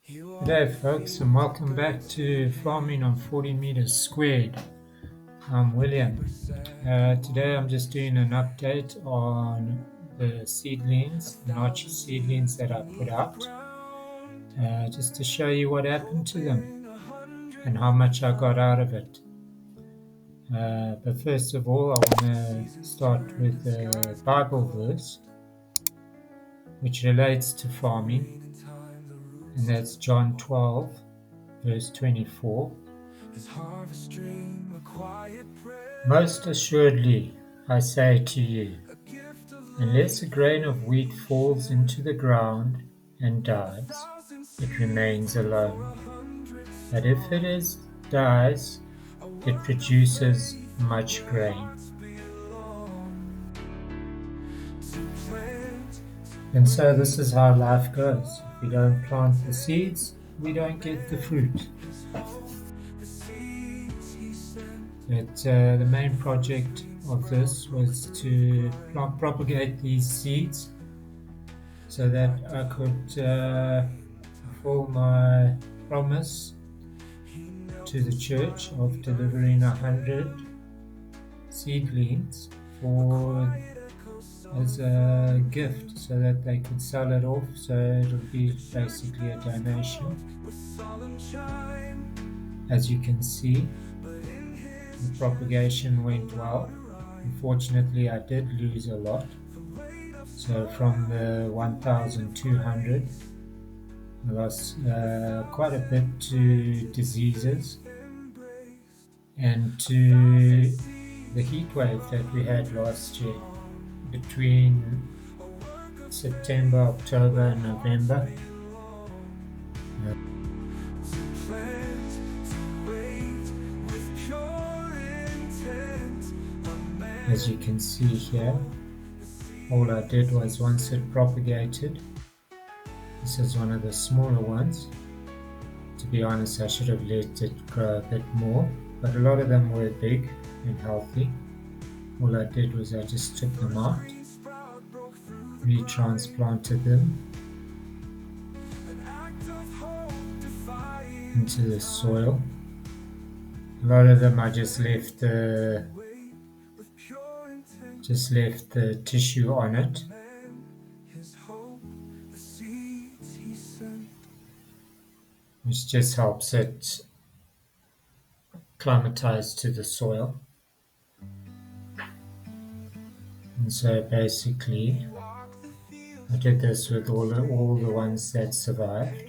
G'day folks, and welcome back to Farming on 40 Meters Squared. I'm William. Today I'm just doing an update on the seedlings, the Naartjie seedlings that I put out, just to show you what happened to them and how much I got out of it. But first of all, I want to start with a Bible verse which relates to farming, and that's John 12, verse 24. Most assuredly, I say to you, unless a grain of wheat falls into the ground and dies, it remains alone. But if dies, it produces much grain. And so this is how life goes. If we don't plant the seeds, we don't get the fruit. But the main project of this was to propagate these seeds so that I could fulfill my promise to the church of delivering 100 seedlings as a gift so that they could sell it off, so it'll be basically a donation. As you can see, the propagation went well. Unfortunately, I did lose a lot. So from the 1,200, I lost quite a bit to diseases and to the heat wave that we had last year between September, October and November. As you can see here, all I did was once it propagated, this is one of the smaller ones. To be honest, I should have let it grow a bit more, but a lot of them were big and healthy. All I did was I just took them out, retransplanted them into the soil. A lot of them I just left the tissue on it. Which just helps it acclimatize to the soil. And so basically, I did this with all the ones that survived.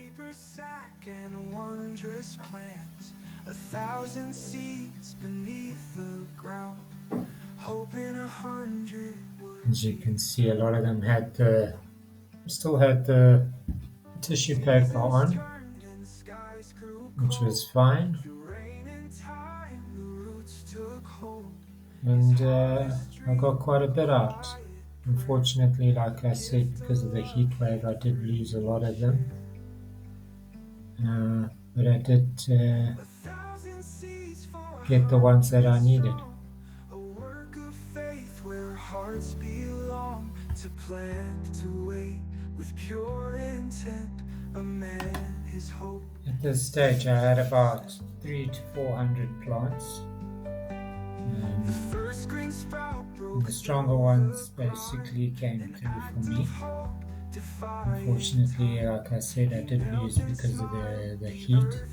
As you can see, a lot of them still had the tissue paper on, which was fine. And I got quite a bit out. Unfortunately, like I said, because of the heat wave, I did lose a lot of them. But I did get the ones that I needed. At this stage, I had about 300 to 400 plants. The stronger ones basically came through for me. Unfortunately, like I said, I did lose because of the heat.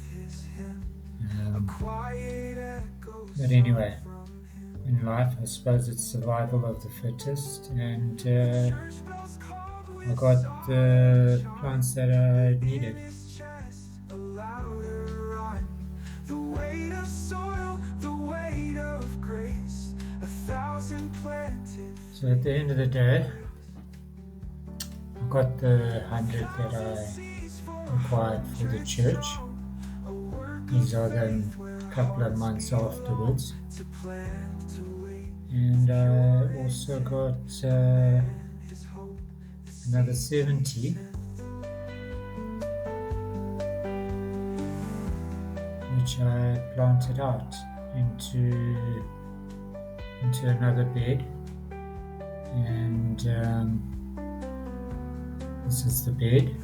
But anyway, in life, I suppose it's survival of the fittest, and I got the plants that I needed. So at the end of the day, I got the 100 that I required for the church. These are then a couple of months afterwards. And I also got another 70, which I planted out into another bed. And this is the bed.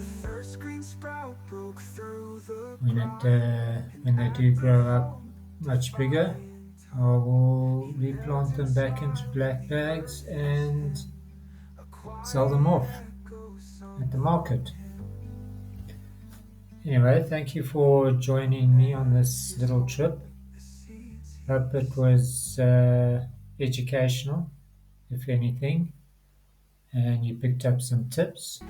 when they do grow up much bigger, I will replant them back into black bags and sell them off at the market. Anyway, thank you for joining me on this little trip. Hope it was educational, if anything, and you picked up some tips.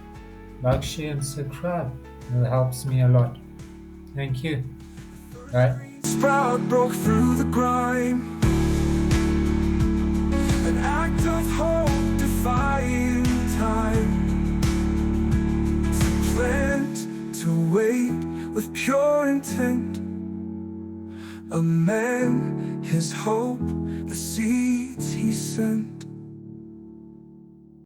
Like, share, and subscribe. It helps me a lot. Thank you. Bye. Sprout broke through the grime, an act of hope defying time. To plant, to wait with pure intent. A man, his hope, the seeds he sent.